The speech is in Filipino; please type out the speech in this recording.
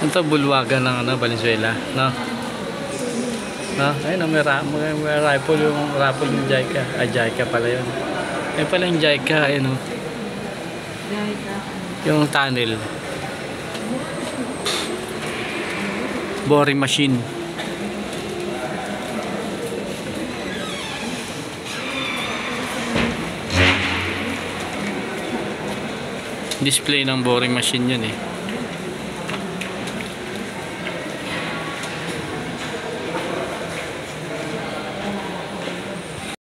Ito bulwagan ng ano, Valenzuela, no? No? Ayun, may rifle yung JICA. JICA pala yun. Ayun pala yung JICA, ayun, no? Yung tunnel. Boring machine. Display ng boring machine yun eh.